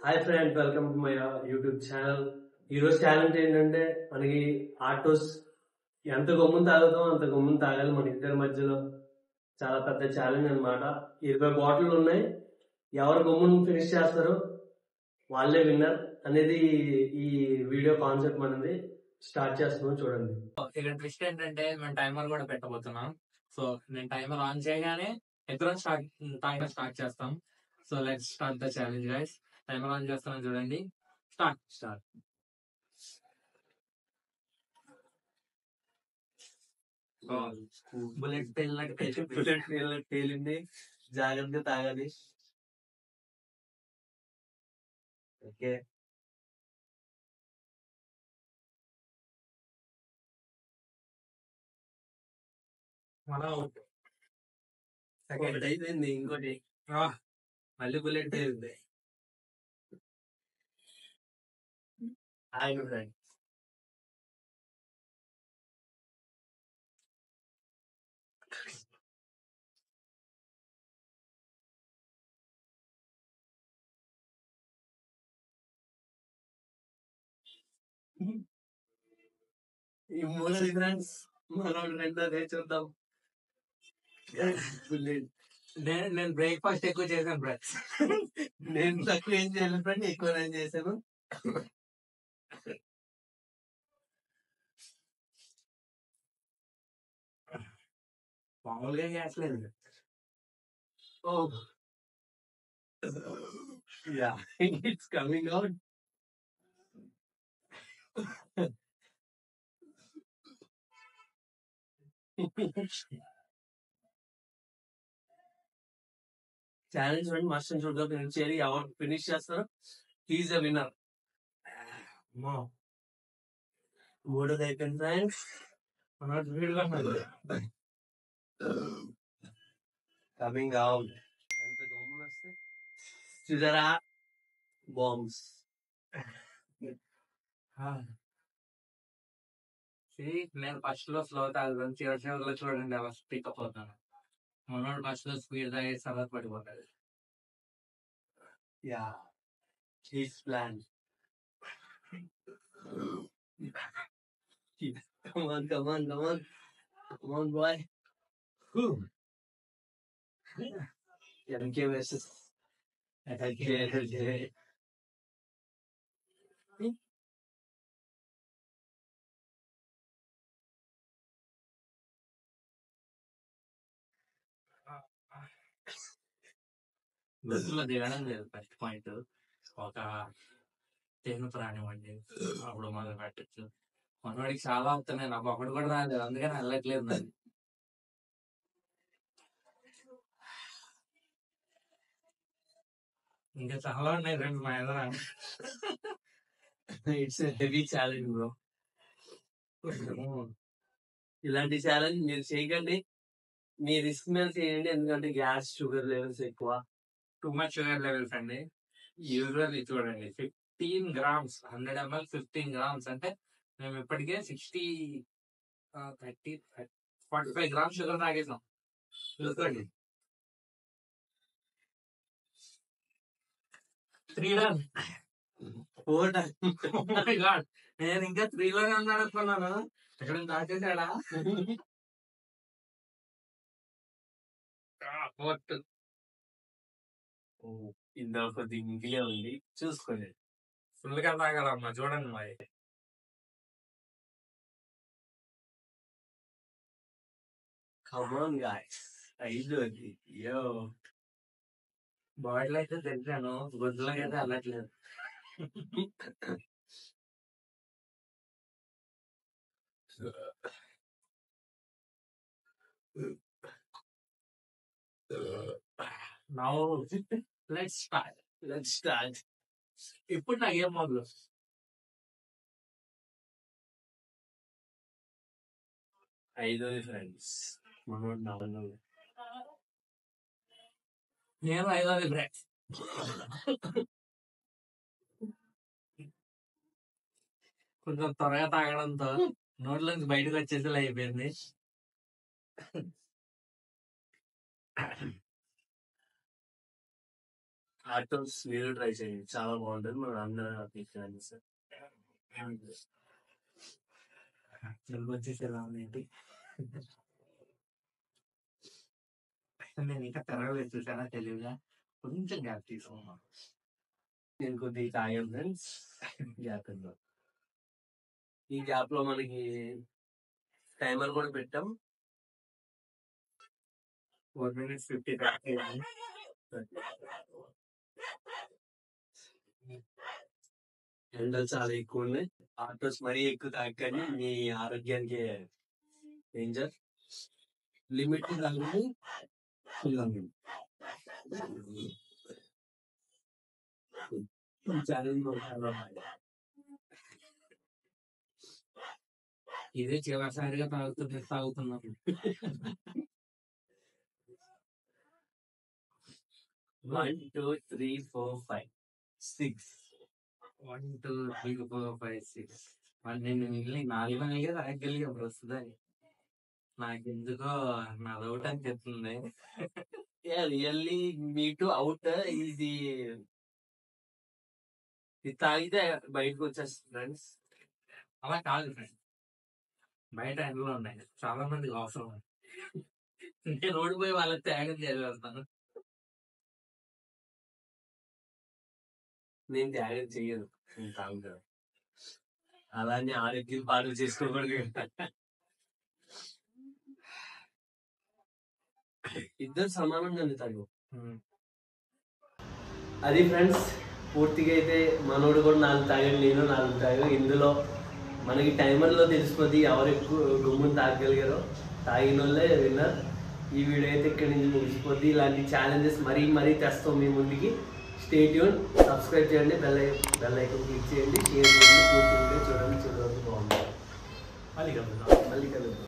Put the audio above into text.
Hi friend, welcome to my YouTube channel. ఈరోజు challenge ఏంటంటే మనకి ఆటోస్ ఎంత గమ్మున తాగుతాం అంత గమ్మున తాగాలి. మన ఇద్దరి మధ్యలో చాలా పెద్ద ఛాలెంజ్ అనమాట. 20 బాటిల్ ఉన్నాయి. ఎవరు గమ్మున ఫినిష్ చేస్తారో వాళ్ళే విన్నర్ అనేది ఈ వీడియో కాన్సెప్ట్ మనది. స్టార్ట్ చేస్తున్నాం, చూడండి. ఇక్కడ ట్విస్ట్ ఏంటంటే మేము టైమర్ కూడా పెట్టబోతున్నాం. సో నేను టైమర్ ఆన్ చేయగానే ఇద్దరం టైమర్ స్టార్ట్ చేస్తాం. So let's start the challenge guys. Timer on చేస్తాను, చూడండి. స్టార్ట్. బుల్లెట్ పేలింది. జాగ్రత్తగా తాగాలి. ఓకే, ఒకటి అయిపోయింది, ఇంకోటి మళ్ళీ బుల్లెట్ పేలింది. ఫ్రెండ్. ఈ మూడు ఫ్రెండ్స్, మనోడు రెండోదే చూద్దాం. నేను బ్రేక్ఫాస్ట్ ఎక్కువ చేశాను ఫ్రెండ్స్. నేను తక్కువ ఏం చేయలేదు ఫ్రెండ్, ఎక్కువ ఏం చేశాను. మామూలుగా చేసలేదు. Oh, yeah, it's coming out. Challenge friend, must చూద్దాం. ఫినిష్ చేయాలి. ఎవరు ఫినిష్ చేస్తారో హీఈస్ ద విన్నర్. మూడోది అయిపోయింది ఫ్రెండ్స్. Coming out. ఎంత గమ్మున వస్తే చూసారా, బాంబ్స్. నేను ఫస్ట్ లో స్లో తాగుతాను, చివరిలో చూడండి అలా పికప్ అవుతాను. మనోడు ఫస్ట్ లో స్పీడ్ తాగే తర్వాత పడిపోతాడు. Yeah, he's plan. Come on, boy. MK versus LJ. బస్సులో దిగడం లేదు ఫస్ట్ పాయింట్. ఒక తేను ప్రాణివ్వండి, అప్పుడు మొదలు పెట్టచ్చు. మనవాడికి చాలా వస్తున్నాయి, నాకు ఒకటి కూడా రాలేదు, అందుకని వెళ్ళట్లేదు. నాది ఇంకా చాలా ఉన్నాయి ఫ్రెండ్స్ మా ఎదుర. It's heavy challenge bro. ఇలాంటి ఛాలెంజ్ మీరు చేయకండి, మీ రిస్క్ మీద చేయండి. ఎందుకంటే గ్యాస్, షుగర్ లెవెల్స్ ఎక్కువ. టూ మచ్ షుగర్ లెవెల్స్ అండి. యూజువల్లీ చూడండి 15 grams 100 ml 15 grams అంటే మేము ఇప్పటికే 45 grams షుగర్ తాగేసాం. చూసుకోండి. 3 done. 4 done. Oh my God. నేను ఇంకా 3 లోనే ఉన్నాను అనుకున్నాను. ఎక్కడ దాచేసాడా? 4th. ఇందులో కొద్ది ఇంగిలే ఉంది, చూసుకోండి. ఫుల్ గా తాగాలమ్మా, చూడండి మరి. Come on guys, ఐదోది. యో, బాటిల్ అయితే తెచ్చాను, గుడ్లకి అయితే వెళ్ళట్లేదు. Now let's start. ఇప్పుడు నాకేం మొదలు. ఐదోది ఫ్రెండ్స్, మనోడు 4. నేను 5వ బ్రేక్. కొంచెం త్వరగా తాగడంతో నోట్లోంచి బయటకు వచ్చేసేలా అయిపోయింది. ఆటోస్ మీరు ట్రై చేయండి, చాలా బాగుంటుంది. మన అందరూ సార్. తెలుగు వచ్చేసి ఎలా ఉంది నేను ఇంకా తెరవలేదు చూసానా తెలివిగా కొంచెం గ్యాప్ తీసుకున్నా. నేను కొద్దిగా తాగాను ఫ్రెండ్స్ గ్యాప్. ఈ గ్యాప్ లో మనకి టైమర్ కూడా పెట్టాం. 4 minutes 50 ఎండలు చాలా ఎక్కువ ఉన్నాయి. ఆటోస్ మరీ ఎక్కువ తాగని మీ ఆరోగ్యానికి డేంజర్. లిమిట్ తాగండి, ఫుల్ తాగండి. ఇదే చివరిసారిగా తాగుతున్నాం. 1 2 3 4 5 6 1 2 3 4 5 6 నేను 4 నెలలుగా తాగలిగా వస్తుందని నాకెందుకో నా డౌట్ అనిపిస్తుంది. Really me to out. ఇది తాగితే బయటకు వచ్చేస్తుంది ఫ్రెండ్స్. అలా కాదు ఫ్రెండ్, బయట ఎండలో ఉన్నాయి, చాలా మందికి అవసరం. నేను రోడ్డు పోయి వాళ్ళకి త్యాగం చేస్తాను. నేను త్యాగం చెయ్యను, నేను తాగుతాను. అలానే ఆరోగ్యం పాడు చేసుకోకూడదు. ఇద్దరు సమానంగా తాగు. అది ఫ్రెండ్స్, పూర్తిగా అయితే మనోడు కూడా 4 తాగాడు, నేను 4 తాగాను. ఇందులో మనకి టైమర్లో తెలిసిపోద్ది ఎవరు ఎక్కువ గుమ్మును తాగగలిగారో. తాగిన వాళ్ళే విన్నర్. ఈ వీడియో అయితే ఇక్కడి నుంచి ముగిసిపోద్ది. ఇలాంటి ఛాలెంజెస్ మరీ తెస్తాం మీ ముందుకి. స్టే ట్యూన్, సబ్స్క్రైబ్ చేయండి, బెల్ ఐకాన్ క్లిక్ చేయండి, షేర్ చేయండి. పూర్తి వీడియో చూడండి, బాగుంది. మళ్ళీ కలుద్దాం.